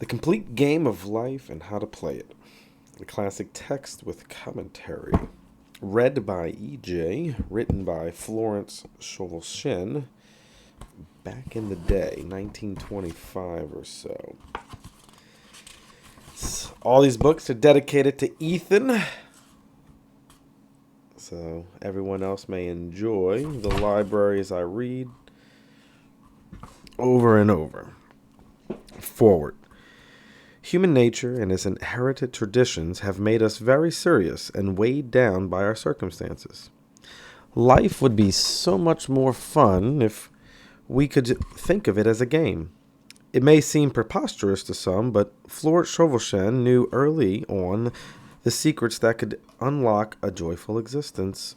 The Complete Game of Life and How to Play It. The classic text with commentary. Read by E.J., written by Florence Shovell Shinn, back in the day, 1925 or so. All these books are dedicated to Ethan, so everyone else may enjoy the libraries I read over and over. Forward. Human nature and its inherited traditions have made us very serious and weighed down by our circumstances. Life would be so much more fun if we could think of it as a game. It may seem preposterous to some, but Florence Shovell Shinn knew early on the secrets that could unlock a joyful existence.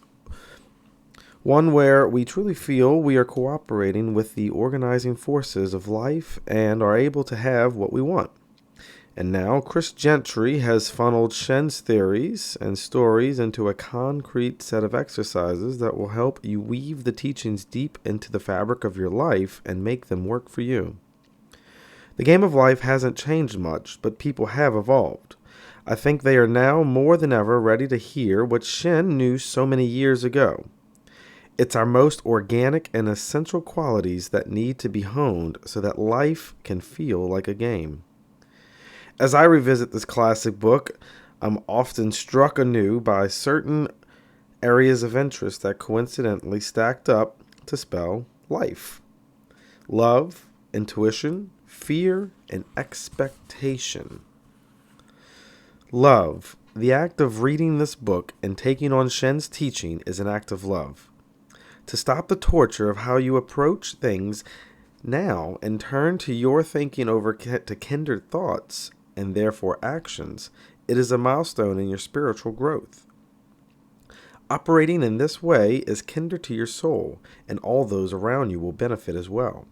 One where we truly feel we are cooperating with the organizing forces of life and are able to have what we want. And now Chris Gentry has funneled Shinn's theories and stories into a concrete set of exercises that will help you weave the teachings deep into the fabric of your life and make them work for you. The game of life hasn't changed much, but people have evolved. I think they are now more than ever ready to hear what Shinn knew so many years ago. It's our most organic and essential qualities that need to be honed so that life can feel like a game. As I revisit this classic book, I'm often struck anew by certain areas of interest that coincidentally stacked up to spell life. Love, intuition, fear, and expectation. Love. The act of reading this book and taking on Shinn's teaching is an act of love. To stop the torture of how you approach things now and turn to your thinking over to kindred thoughts and therefore actions, it is a milestone in your spiritual growth. Operating in this way is kinder to your soul, and all those around you will benefit as well.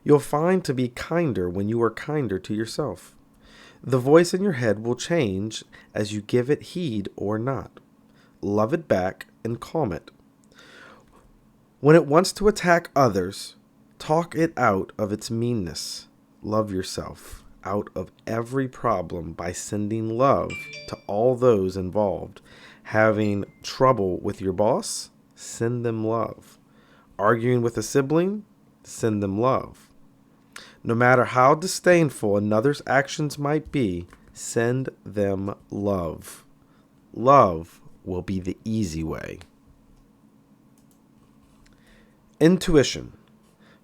You'll find to be kinder when you are kinder to yourself. The voice in your head will change as you give it heed or not. Love it back and calm it. When it wants to attack others, talk it out of its meanness. Love yourself out of every problem by sending love to all those involved. Having trouble with your boss? Send them love. Arguing with a sibling? Send them love. No matter how disdainful another's actions might be, send them love. Love will be the easy way. Intuition.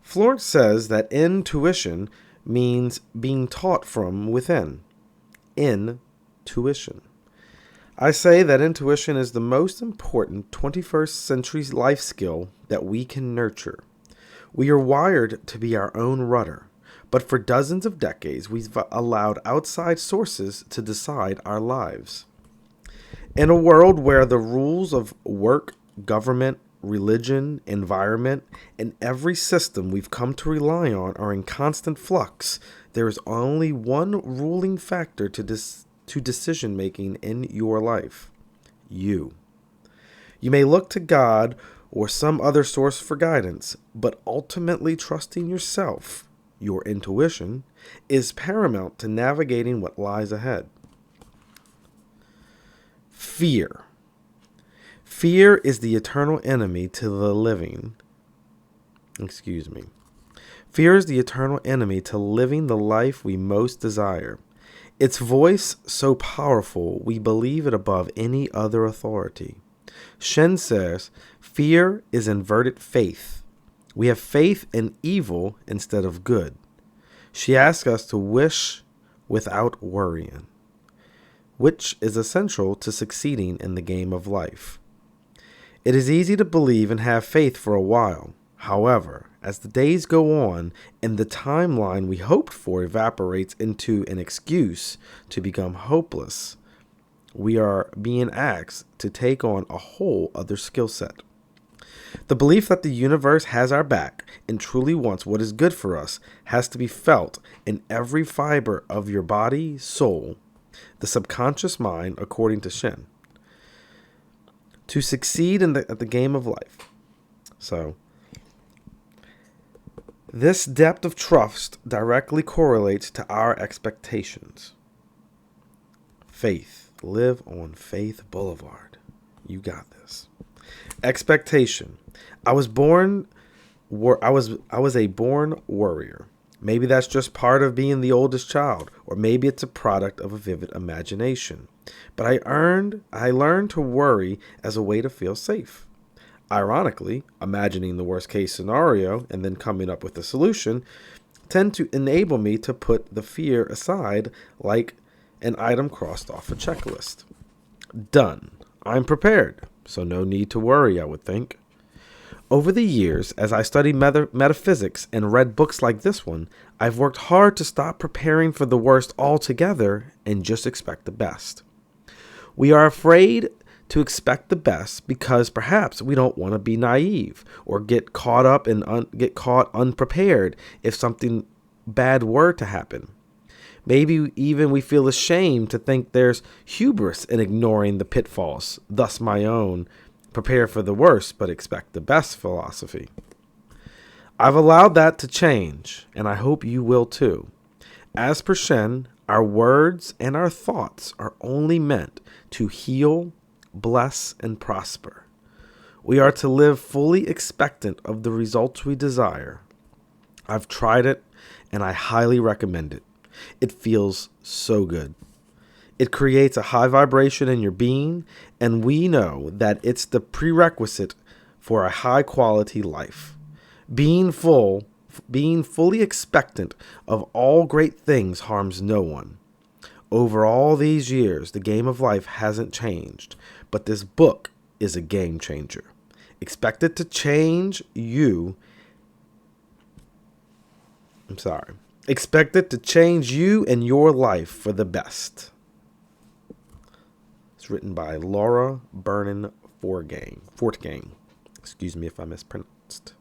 Florence says that intuition means being taught from within. Intuition. I say that intuition is the most important 21st century life skill that we can nurture. We are wired to be our own rudder, but for dozens of decades we've allowed outside sources to decide our lives. In a world where the rules of work, government, religion, environment, and every system we've come to rely on are in constant flux, there is only one ruling factor to decision-making in your life: you. You may look to God or some other source for guidance, but ultimately trusting yourself, your intuition, is paramount to navigating what lies ahead. Fear. Fear is the eternal enemy to the living. Fear is the eternal enemy to living the life we most desire. Its voice so powerful, we believe it above any other authority. Shinn says, fear is inverted faith. We have faith in evil instead of good. She asks us to wish without worrying, which is essential to succeeding in the game of life. It is easy to believe and have faith for a while. However, as the days go on and the timeline we hoped for evaporates into an excuse to become hopeless, we are being asked to take on a whole other skill set. The belief that the universe has our back and truly wants what is good for us has to be felt in every fiber of your body, soul, the subconscious mind, according to Shinn, to succeed at the game of life. So, This depth of trust directly correlates to our expectations. Faith. Live on Faith Boulevard. You got this. Expectation. I was a born worrier. Maybe that's just part of being the oldest child, or maybe it's a product of a vivid imagination. But I learned to worry as a way to feel safe. Ironically, imagining the worst case scenario and then coming up with a solution tend to enable me to put the fear aside like an item crossed off a checklist. Done. I'm prepared, so no need to worry, I would think. Over the years, as I studied metaphysics and read books like this one, I've worked hard to stop preparing for the worst altogether and just expect the best. We are afraid to expect the best because perhaps we don't want to be naive or get caught up and get caught unprepared if something bad were to happen. Maybe even we feel ashamed to think there's hubris in ignoring the pitfalls, thus my own prepare for the worst but expect the best philosophy. I've allowed that to change, and I hope you will too. As per Shinn, our words and our thoughts are only meant to heal, bless, and prosper. We are to live fully expectant of the results we desire. I've tried it, and I highly recommend it. It feels so good. It creates a high vibration in your being, and we know that it's the prerequisite for a high quality life. Being fully expectant of all great things harms no one. Over all these years, the game of life hasn't changed, but this book is a game changer. Expect it to change you. Expect it to change you and your life for the best. It's written by Laura Vernon Fortgang. Excuse me if I mispronounced.